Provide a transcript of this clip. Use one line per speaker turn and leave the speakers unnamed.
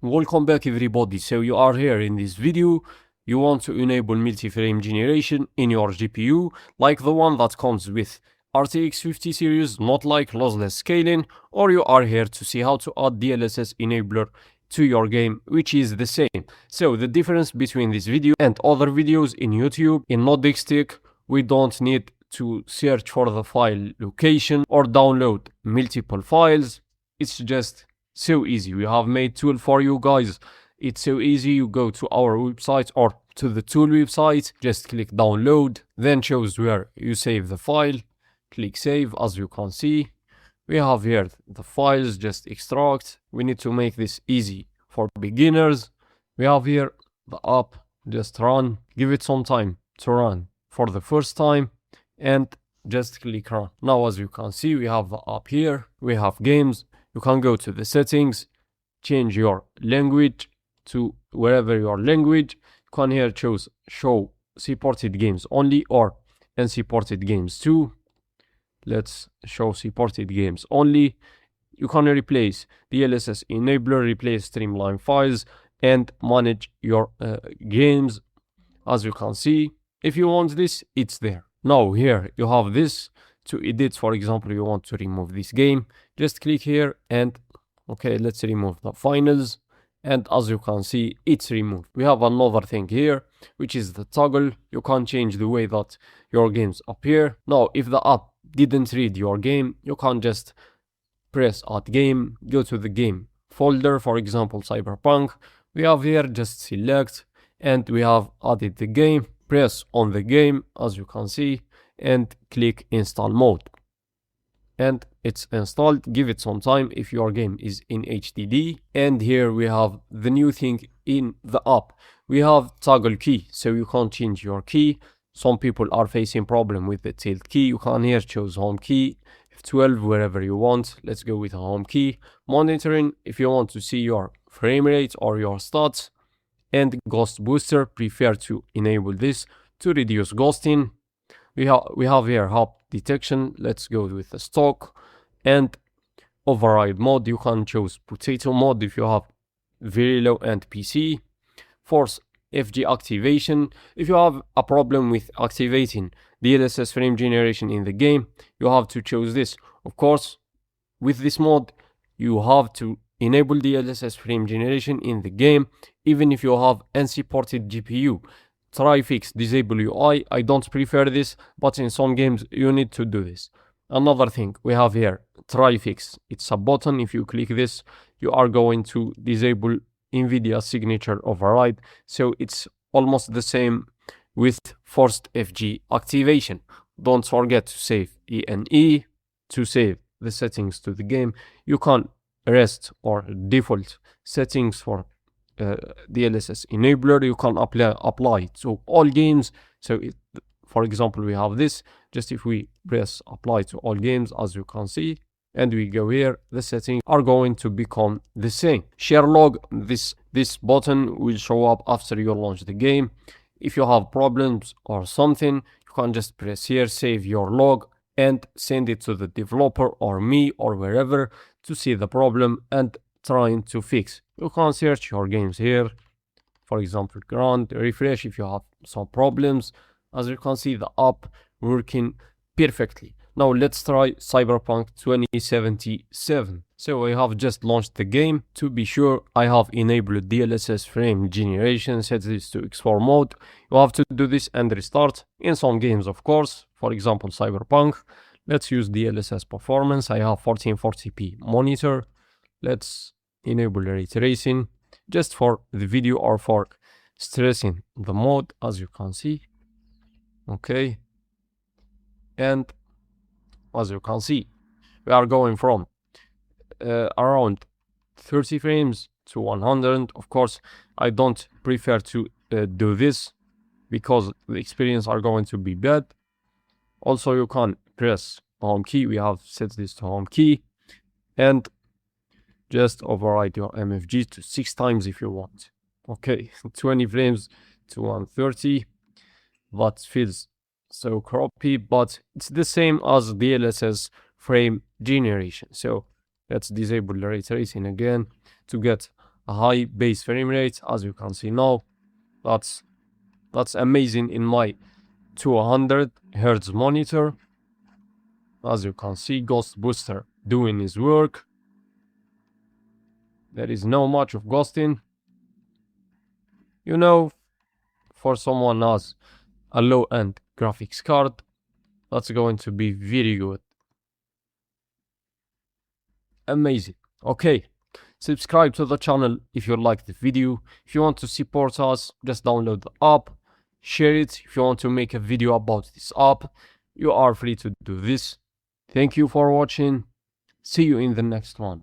Welcome back everybody. So you are here in this video. You want to enable multi-frame generation in your GPU, like the one that comes with RTX 50 series, not like lossless scaling, or you are here to see how to add DLSS enabler to your game, which is the same. So the difference between this video and other videos in YouTube, in Noddix Tech, we don't need to search for the file location or download multiple files. It's just so easy. We have made tool for you guys. It's so easy. You go to our website or to the tool website, just click download, then choose where you save the file, click save. As you can see, we have here the files, just extract. We need to make this easy for beginners. We have here the app, just run, give it some time to run for the first time and just click run. Now as you can see, we have the app here, we have games. You can go to the settings, change your language to wherever your language. You can here choose show supported games only or unsupported games too. Let's show supported games only. You can replace DLSS enabler, replace streamline files and manage your games. As you can see, if you want this, it's there. Now here you have this to edit. For example, you want to remove this game, just click here and okay, let's remove the finals, and as you can see, it's removed. We have another thing here, which is the toggle. You can change the way that your games appear. Now if the app didn't read your game, you can just press add game, go to the game folder, for example Cyberpunk. We have here, just select and we have added the game. Press on the game, as you can see, and click install mode, and it's installed. Give it some time if your game is in HDD. And here we have the new thing in the app. We have toggle key, so you can change your key. Some people are facing problem with the tilt key. You can here choose home key, F12, wherever you want. Let's go with a home key. Monitoring, if you want to see your frame rate or your stats. And Ghostbuster, prefer to enable this to reduce ghosting. We have here hop detection. Let's go with the stock. And override mode, you can choose potato mode if you have very low end PC. Force FG activation, if you have a problem with activating DLSS frame generation in the game, you have to choose this. Of course, with this mode, you have to enable DLSS frame generation in the game, even if you have unsupported GPU. Try fix disable UI. I don't prefer this, but in some games you need to do this. Another thing we have here, try fix. It's a button. If you click this, you are going to disable NVIDIA signature override. So it's almost the same with forced FG activation. Don't forget to save ENE to save the settings to the game. You can rest or default settings for DLSS enabler. You can apply to all games. So for example, we have this. Just if we press apply to all games, as you can see, and we go here, the settings are going to become the same. Share log, this button will show up after you launch the game. If you have problems or something, you can just press here, save your log, and send it to the developer or me or wherever to see the problem and trying to fix. You can search your games here, for example Grand, refresh if you have some problems. As you can see, the app working perfectly. Now let's try Cyberpunk 2077. So I have just launched the game. To be sure, I have enabled DLSS Frame Generation, set this to X4 mode. You have to do this and restart. In some games, of course, for example Cyberpunk, let's use DLSS performance. I have 1440p monitor. Let's enable ray tracing just for the video or for stressing the mode, as you can see. Okay, and as you can see, we are going from around 30 frames to 100. Of course, I don't prefer to do this because the experience are going to be bad. Also, you can press home key. We have set this to home key and just override your MFG to 6 times if you want. Okay, 20 frames to 130. That feels so croppy, but it's the same as DLSS frame generation. So let's disable the ray tracing again to get a high base frame rate, as you can see now. That's amazing in my 200 Hz monitor. As you can see, Ghostbuster doing his work. There is no much of ghosting. You know, for someone who has a low-end graphics card, that's going to be very good. Amazing. Okay, subscribe to the channel if you like the video. If you want to support us, just download the app, share it. If you want to make a video about this app, you are free to do this. Thank you for watching. See you in the next one.